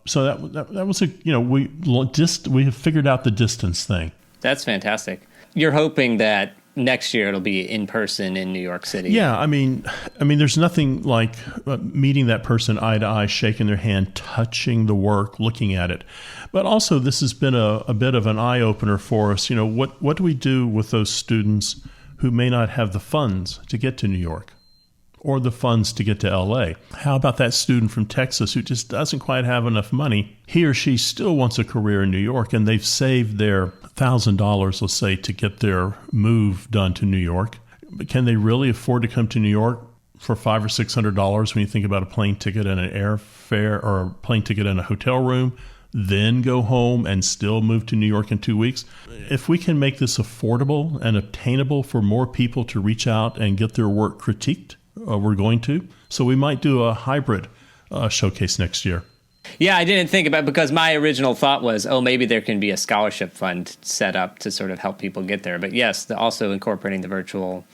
So that was we have figured out the distance thing. That's fantastic. You're hoping that next year it'll be in person in New York City. Yeah, I mean, there's nothing like meeting that person eye to eye, shaking their hand, touching the work, looking at it. But also, this has been a bit of an eye opener for us. What do we do with those students who may not have the funds to get to New York? or the funds to get to LA. How about that student from Texas who just doesn't quite have enough money? He or she still wants a career in New York, and they've saved their $1,000, let's say, to get their move done to New York. But can they really afford to come to New York for $500 or $600 when you think about a plane ticket and an airfare, or a plane ticket and a hotel room, then go home and still move to New York in 2 weeks? If we can make this affordable and obtainable for more people to reach out and get their work critiqued, we're going to. So we might do a hybrid showcase next year. Yeah, I didn't think about it because my original thought was, maybe there can be a scholarship fund set up to sort of help people get there. But yes, also incorporating the virtual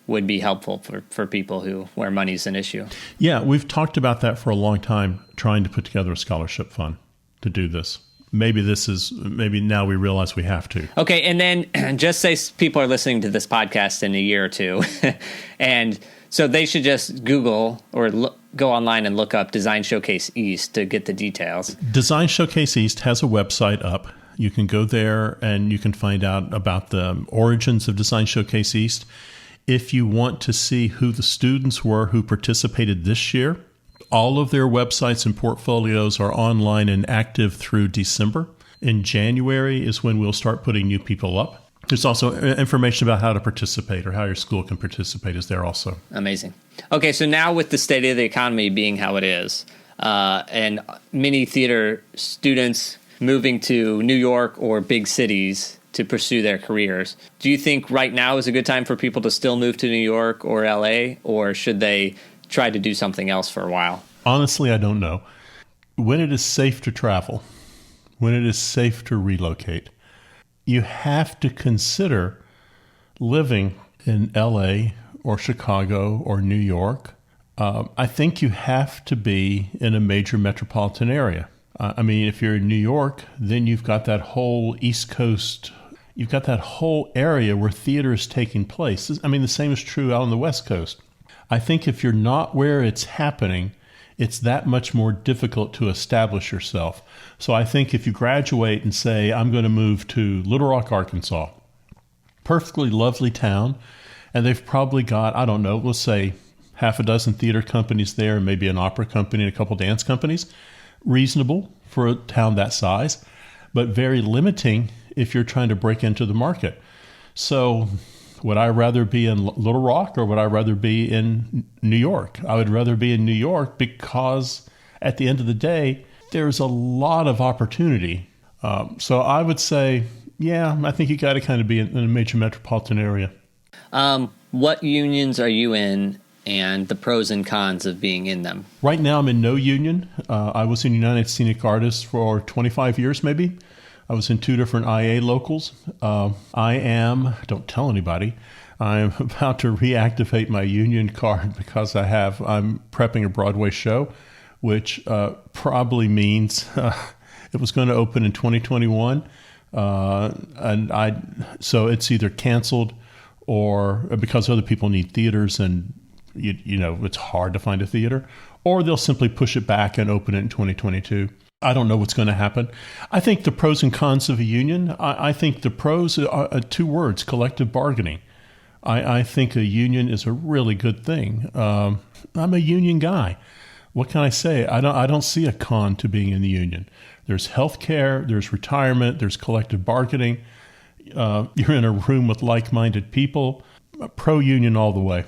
would be helpful for people where money's an issue. Yeah, we've talked about that for a long time, trying to put together a scholarship fund to do this. Maybe now we realize we have to. Okay, and then just say people are listening to this podcast in a year or two, and so they should just Google or go online and look up Design Showcase East to get the details. Design Showcase East has a website up. You can go there and you can find out about the origins of Design Showcase East. If you want to see who the students were who participated this year, all of their websites and portfolios are online and active through December. In January is when we'll start putting new people up. There's also information about how to participate or how your school can participate is there also. Amazing. Okay, so now with the state of the economy being how it is, and many theater students moving to New York or big cities to pursue their careers, do you think right now is a good time for people to still move to New York or LA, or should they try to do something else for a while? Honestly, I don't know. When it is safe to travel, when it is safe to relocate, you have to consider living in LA or Chicago or New York. I think you have to be in a major metropolitan area. If you're in New York, then you've got that whole East Coast, you've got that whole area where theater is taking place. The same is true out on the West Coast. I think if you're not where it's happening, it's that much more difficult to establish yourself. So I think if you graduate and say, I'm going to move to Little Rock, Arkansas, perfectly lovely town, and they've probably got, let's say half a dozen theater companies there, and maybe an opera company and a couple dance companies, reasonable for a town that size, but very limiting if you're trying to break into the market. So would I rather be in Little Rock or would I rather be in New York? I would rather be in New York because at the end of the day, there's a lot of opportunity. So I would say, I think you got to kind of be in a major metropolitan area. What unions are you in and the pros and cons of being in them? Right now, I'm in no union. I was in United Scenic Artists for 25 years, maybe. I was in 2 different IA locals. Don't tell anybody, I'm about to reactivate my union card because I'm prepping a Broadway show, which probably means it was going to open in 2021. So it's either canceled or because other people need theaters and it's hard to find a theater, or they'll simply push it back and open it in 2022. I don't know what's going to happen. I think the pros and cons of a union, I think the pros are 2 words, collective bargaining. I think a union is a really good thing. I'm a union guy. What can I say? I don't see a con to being in the union. There's health care, there's retirement, there's collective bargaining. You're in a room with like-minded people. Pro-union all the way.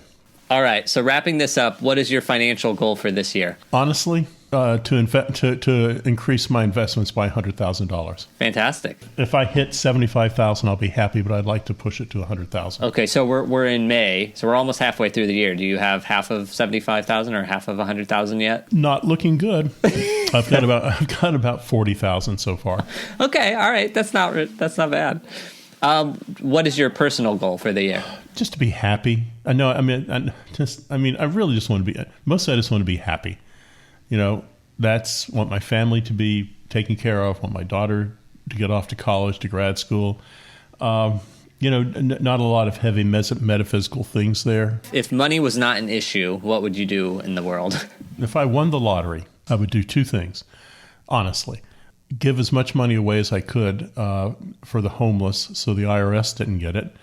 All right. So wrapping this up, what is your financial goal for this year? Honestly, to increase my investments by $100,000. Fantastic. If I hit $75,000, I'll be happy, but I'd like to push it to $100,000. Okay, so we're in May, so we're almost halfway through the year. Do you have half of $75,000 or half of $100,000 yet? Not looking good. I've got about $40,000 so far. Okay, all right, that's not bad. What is your personal goal for the year? Just to be happy. I really just want to be. Mostly, I just want to be happy. Want my family to be taken care of. Want my daughter to get off to college, to grad school. Not a lot of heavy metaphysical things there. If money was not an issue, what would you do in the world? If I won the lottery, I would do 2 things. Honestly, give as much money away as I could for the homeless, so the IRS didn't get it.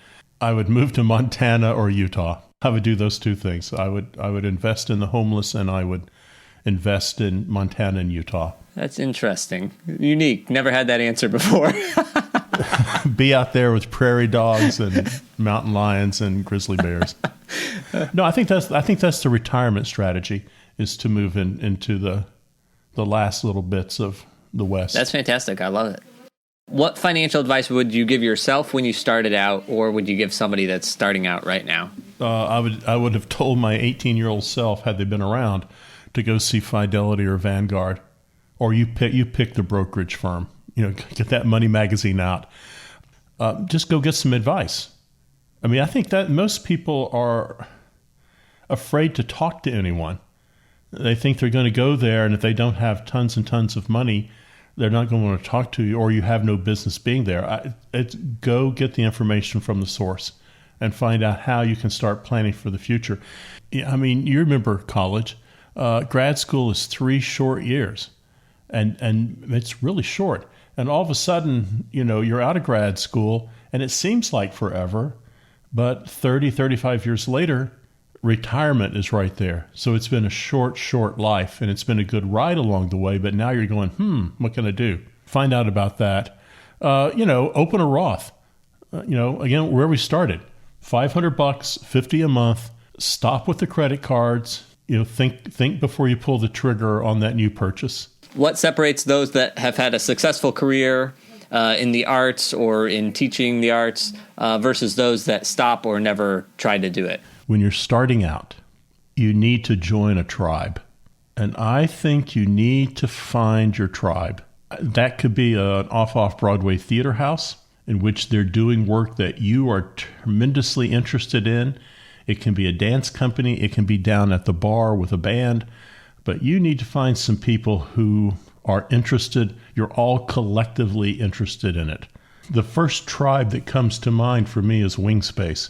I would move to Montana or Utah. I would do those two things. I would invest in the homeless, and I would invest in Montana and Utah. That's interesting. Unique. Never had that answer before. Be out there with prairie dogs and mountain lions and grizzly bears. No, I think that's the retirement strategy, is to move into the last little bits of the West. That's fantastic. I love it. What financial advice would you give yourself when you started out, or would you give somebody that's starting out right now? I would have told my 18-year-old self, had they been around, to go see Fidelity or Vanguard, or you pick the brokerage firm. Get that Money magazine out. Just go get some advice. I mean, I think that most people are afraid to talk to anyone. They think they're going to go there, and if they don't have tons and tons of money, they're not going to want to talk to you, or you have no business being there. Go get the information from the source and find out how you can start planning for the future. I mean, you remember college. Grad school is 3 short years, and it's really short. And all of a sudden, you're out of grad school, and it seems like forever, but 30, 35 years later, retirement is right there. So it's been a short life, and it's been a good ride along the way, but now you're going, what can I do? Find out about that. Open a Roth. Again, where we started, $500, $50 a month. Stop with the credit cards. Think before you pull the trigger on that new purchase. What separates those that have had a successful career in the arts or in teaching the arts versus those that stop or never tried to do it? When you're starting out, you need to join a tribe. And I think you need to find your tribe. That could be an off-Broadway theater house in which they're doing work that you are tremendously interested in. It can be a dance company. It can be down at the bar with a band. But you need to find some people who are interested. You're all collectively interested in it. The first tribe that comes to mind for me is Wingspace.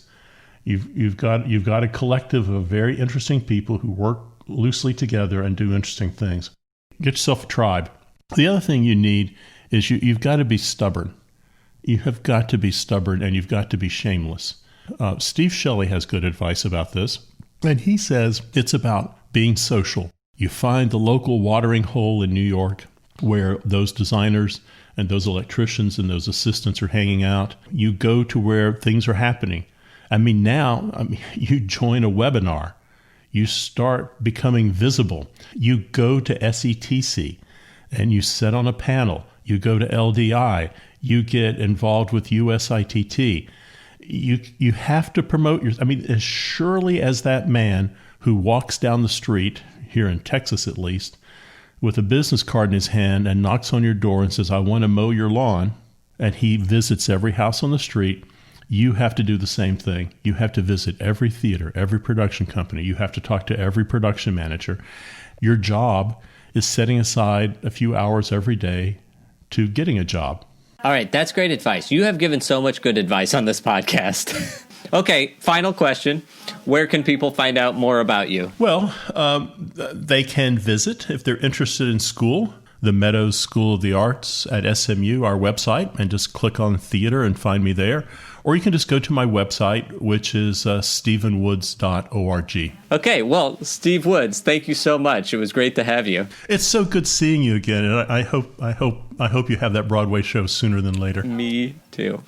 You've got a collective of very interesting people who work loosely together and do interesting things. Get yourself a tribe. The other thing you need is you've got to be stubborn. You have got to be stubborn, and you've got to be shameless. Steve Shelley has good advice about this, and he says it's about being social. You find the local watering hole in New York where those designers and those electricians and those assistants are hanging out. You go to where things are happening. You join a webinar. You start becoming visible. You go to SETC and you sit on a panel. You go to LDI. You get involved with USITT. You have to promote as surely as that man who walks down the street, here in Texas at least, with a business card in his hand and knocks on your door and says, I want to mow your lawn, and he visits every house on the street, you have to do the same thing. You have to visit every theater, every production company. You have to talk to every production manager. Your job is setting aside a few hours every day to getting a job. All right, that's great advice. You have given so much good advice on this podcast. Okay, final question. Where can people find out more about you? Well, they can visit, if they're interested in school, the Meadows School of the Arts at SMU, our website, and just click on theater and find me there. Or you can just go to my website, which is stephenwoods.org. Okay, well, Steve Woods, thank you so much. It was great to have you. It's so good seeing you again, and I hope you have that Broadway show sooner than later. Me too.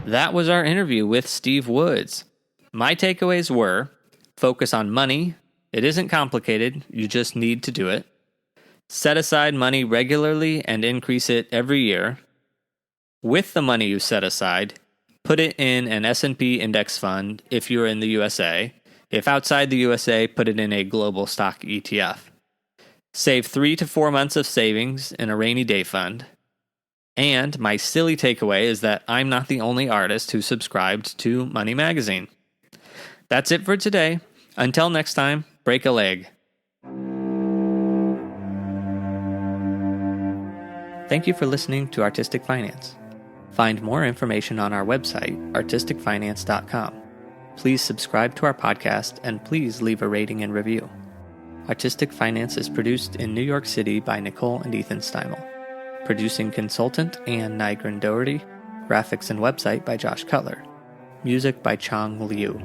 That was our interview with Steve Woods. My takeaways were: focus on money. It isn't complicated. You just need to do it. Set aside money regularly and increase it every year. With the money you set aside, put it in an S&P index fund if you're in the USA. If outside the USA, put it in a global stock ETF. Save 3 to 4 months of savings in a rainy day fund. And my silly takeaway is that I'm not the only artist who subscribed to Money Magazine. That's it for today. Until next time, break a leg. Thank you for listening to Artistic Finance. Find more information on our website, artisticfinance.com. Please subscribe to our podcast and please leave a rating and review. Artistic Finance is produced in New York City by Nicole and Ethan Steimel. Producing consultant Ann Nygren Doherty. Graphics and website by Josh Cutler. Music by Chong Liu.